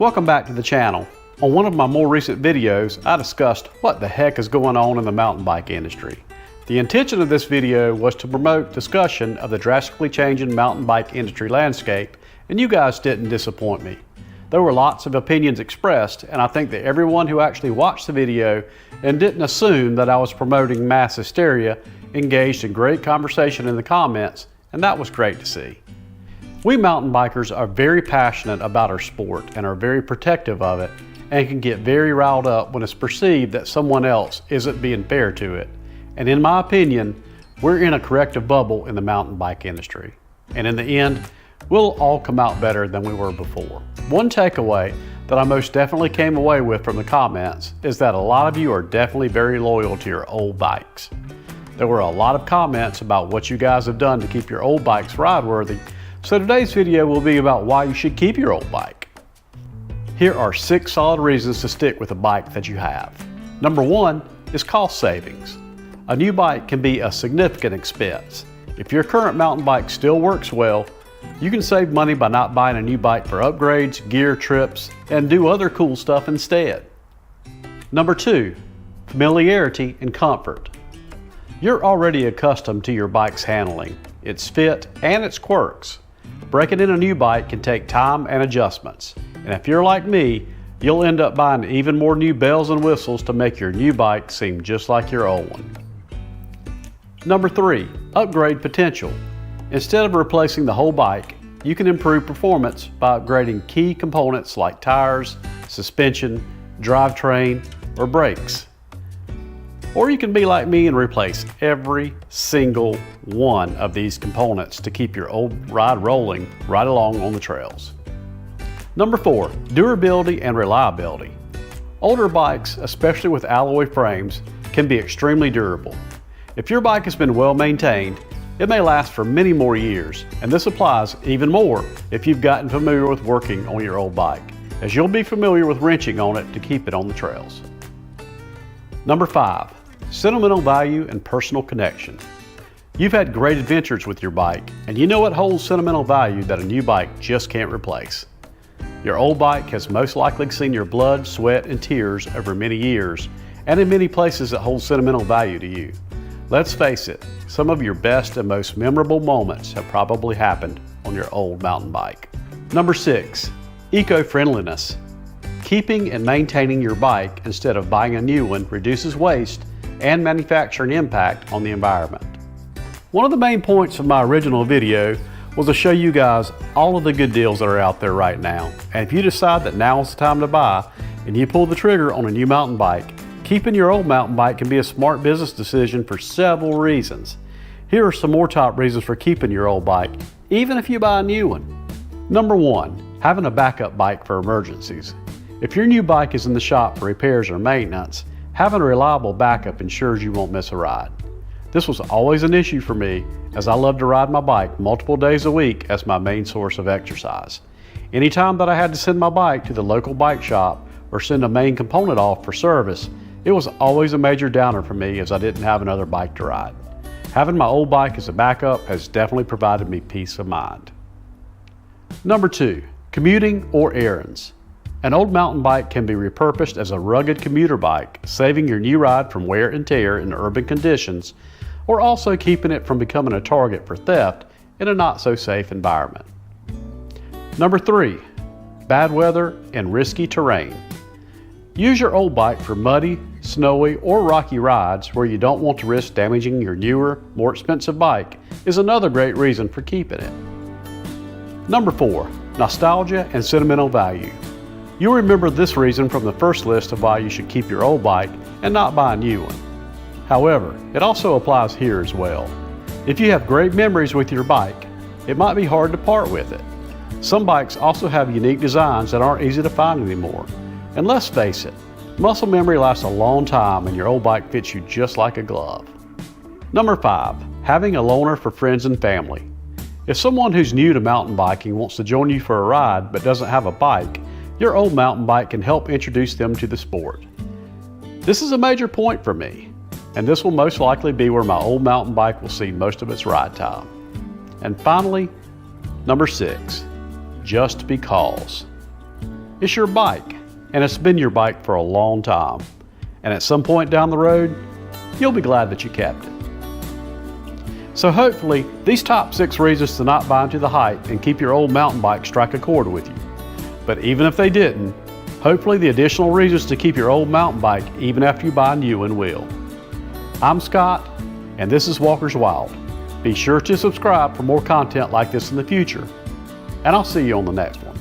Welcome back to the channel. On one of my more recent videos, I discussed what the heck is going on in the mountain bike industry. The intention of this video was to promote discussion of the drastically changing mountain bike industry landscape, and you guys didn't disappoint me. There were lots of opinions expressed, and I think that everyone who actually watched the video and didn't assume that I was promoting mass hysteria engaged in great conversation in the comments, and that was great to see. We mountain bikers are very passionate about our sport and are very protective of it, and can get very riled up when it's perceived that someone else isn't being fair to it. And in my opinion, we're in a corrective bubble in the mountain bike industry. And in the end, we'll all come out better than we were before. One takeaway that I most definitely came away with from the comments is that a lot of you are definitely very loyal to your old bikes. There were a lot of comments about what you guys have done to keep your old bikes ride-worthy, so today's video will be about why you should keep your old bike. Here are 6 solid reasons to stick with a bike that you have. Number 1 is cost savings. A new bike can be a significant expense. If your current mountain bike still works well, you can save money by not buying a new bike for upgrades, gear, trips, and do other cool stuff instead. Number 2, familiarity and comfort. You're already accustomed to your bike's handling, its fit, and its quirks. Breaking in a new bike can take time and adjustments. And if you're like me, you'll end up buying even more new bells and whistles to make your new bike seem just like your old one. Number 3, upgrade potential. Instead of replacing the whole bike, you can improve performance by upgrading key components like tires, suspension, drivetrain, or brakes. Or you can be like me and replace every single one of these components to keep your old ride rolling right along on the trails. Number 4, durability and reliability. Older bikes, especially with alloy frames, can be extremely durable. If your bike has been well maintained, it may last for many more years, and this applies even more if you've gotten familiar with working on your old bike, as you'll be familiar with wrenching on it to keep it on the trails. Number 5, sentimental value and personal connection. You've had great adventures with your bike, and you know it holds sentimental value that a new bike just can't replace. Your old bike has most likely seen your blood, sweat, and tears over many years, and in many places it holds sentimental value to you. Let's face it, some of your best and most memorable moments have probably happened on your old mountain bike. Number 6, eco-friendliness. Keeping and maintaining your bike instead of buying a new one reduces waste and manufacturing impact on the environment. One of the main points of my original video was to show you guys all of the good deals that are out there right now. And if you decide that now is the time to buy and you pull the trigger on a new mountain bike, keeping your old mountain bike can be a smart business decision for several reasons. Here are some more top reasons for keeping your old bike, even if you buy a new one. Number 1, having a backup bike for emergencies. If your new bike is in the shop for repairs or maintenance, having a reliable backup ensures you won't miss a ride. This was always an issue for me, as I love to ride my bike multiple days a week as my main source of exercise. Anytime that I had to send my bike to the local bike shop or send a main component off for service, it was always a major downer for me as I didn't have another bike to ride. Having my old bike as a backup has definitely provided me peace of mind. Number 2, commuting or errands. An old mountain bike can be repurposed as a rugged commuter bike, saving your new ride from wear and tear in urban conditions, or also keeping it from becoming a target for theft in a not so safe environment. Number 3, bad weather and risky terrain. Use your old bike for muddy, snowy, or rocky rides where you don't want to risk damaging your newer, more expensive bike is another great reason for keeping it. Number 4, nostalgia and sentimental value. You'll remember this reason from the first list of why you should keep your old bike and not buy a new one. However, it also applies here as well. If you have great memories with your bike, it might be hard to part with it. Some bikes also have unique designs that aren't easy to find anymore. And let's face it, muscle memory lasts a long time and your old bike fits you just like a glove. Number 5, having a loaner for friends and family. If someone who's new to mountain biking wants to join you for a ride but doesn't have a bike, your old mountain bike can help introduce them to the sport. This is a major point for me, and this will most likely be where my old mountain bike will see most of its ride time. And finally, number 6, just because. It's your bike, and it's been your bike for a long time. And at some point down the road, you'll be glad that you kept it. So hopefully, these top 6 reasons to not buy into the hype and keep your old mountain bike strike a chord with you. But even if they didn't, hopefully the additional reasons to keep your old mountain bike even after you buy a new one will. I'm Scott, and this is Walker's Wild. Be sure to subscribe for more content like this in the future, and I'll see you on the next one.